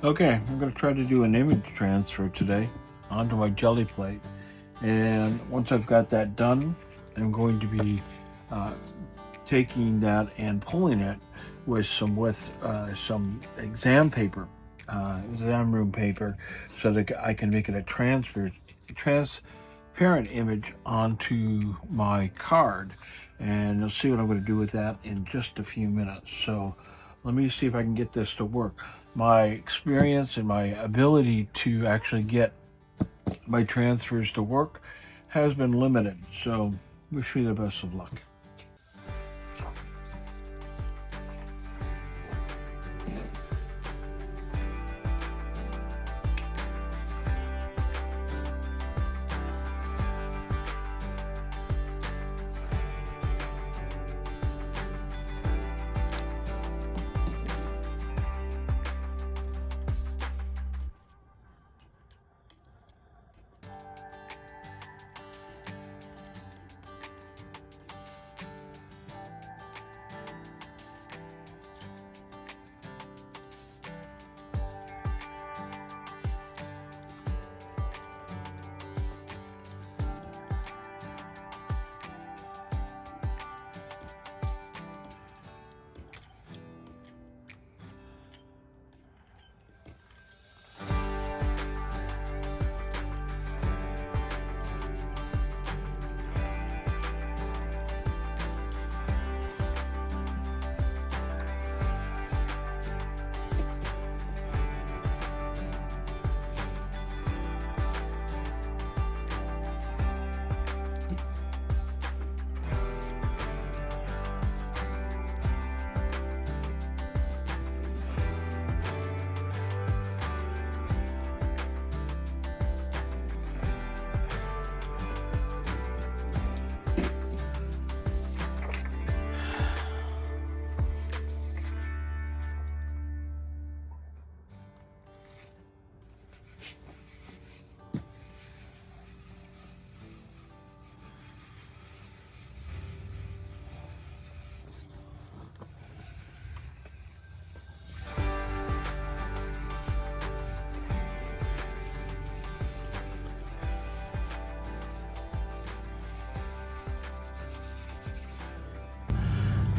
Okay, I'm going to try to do an image transfer today onto my Gelli plate. And once I've got that done, I'm going to be taking that and pulling it with some exam paper, exam room paper, so that I can make it a transparent image onto my card. And you'll see what I'm going to do with that in just a few minutes. So let me see if I can get this to work. My experience and my ability to actually get my transfers to work has been limited. So wish me the best of luck.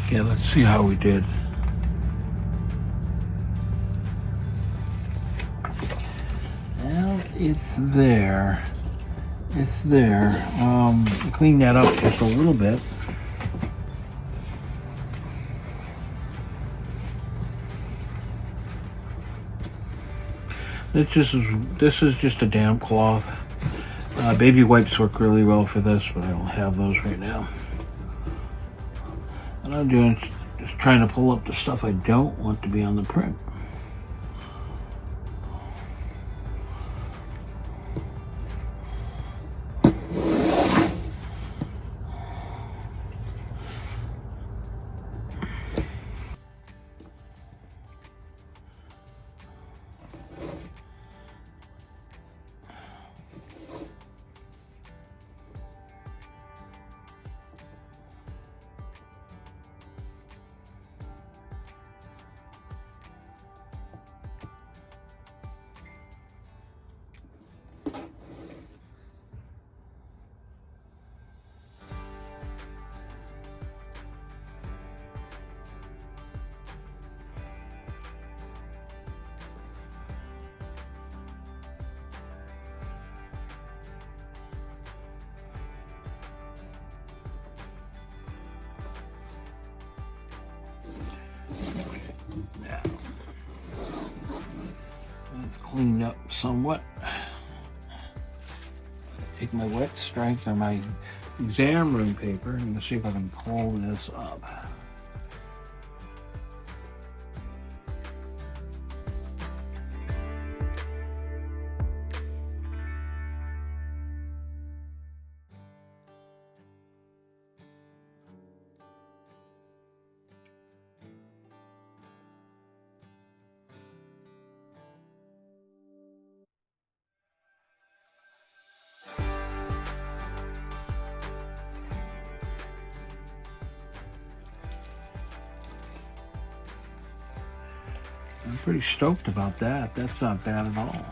Okay, let's see how we did. Well, it's there. It's there. Clean that up just a little bit. This is just a damp cloth. Baby wipes work really well for this, but I don't have those right now. And I'm doing just trying to pull up the stuff I don't want to be on the print. Now, that's cleaned up somewhat. Take my wet strength or my exam room paper and see if I can pull this up. I'm pretty stoked about that. That's not bad at all.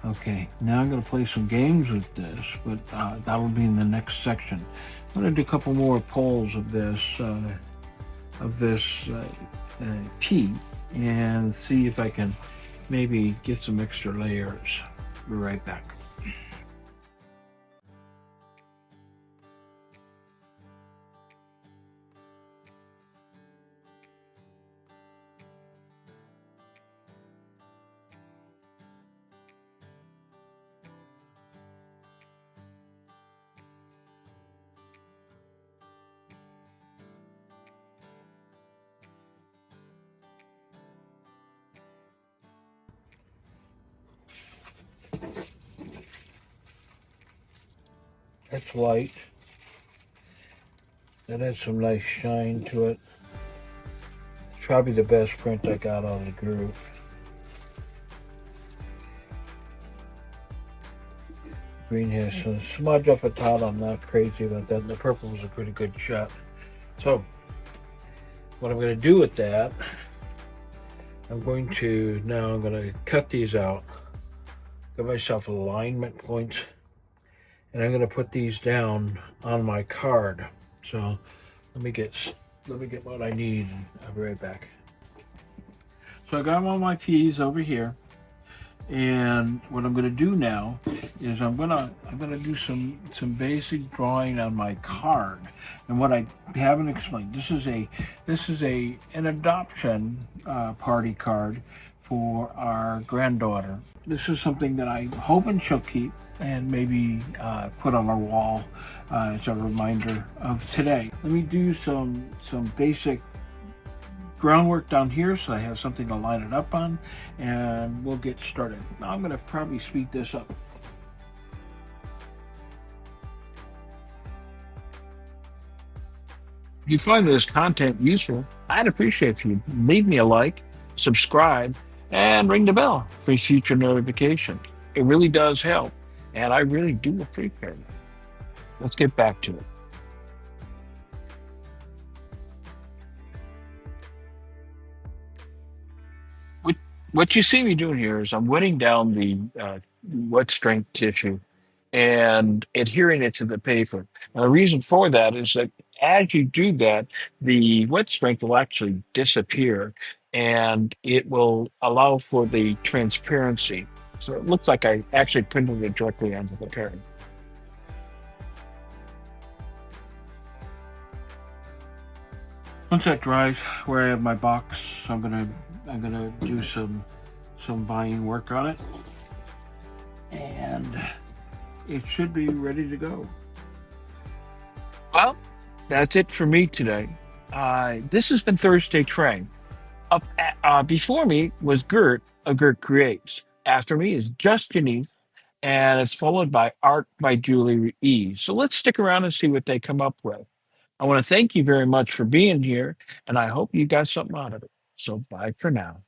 Okay, now I'm going to play some games with this, but that'll be in the next section. I'm going to do a couple more pulls of this P and see if I can maybe get some extra layers. Be right back. That's white. That has some nice shine to it. It's probably the best print I got out of the group. Green has some smudge up at top. I'm not crazy about that. And the purple is a pretty good shot. So, what I'm going to do with that, I'm going to cut these out, give myself alignment points, and I'm going to put these down on my card. So, let me get what I need. I'll be right back. So I got all my P's over here. And what I'm going to do now is I'm going to do some basic drawing on my card. And what I haven't explained, this is an adoption party card for our granddaughter. This is something that I'm hoping she'll keep and maybe put on our wall as a reminder of today. Let me do some basic groundwork down here so I have something to line it up on, and we'll get started. Now I'm going to probably speed this up. If you find this content useful, I'd appreciate if you leave me a like, subscribe, and ring the bell for future notifications. It really does help, and I really do appreciate it. Let's get back to it. What you see me doing here is I'm wetting down the wet strength tissue and adhering it to the paper. And the reason for that is that as you do that, the wet strength will actually disappear and it will allow for the transparency. So it looks like I actually printed it directly onto the paper. Once that dries, where I have my box, I'm gonna do some binding work on it, and it should be ready to go. Well, that's it for me today. This has been Thursday Train. Before me was Gert of Gert Creates. After me is Just Janine, and it's followed by Art by Julie E. So let's stick around and see what they come up with. I want to thank you very much for being here, and I hope you got something out of it. So bye for now.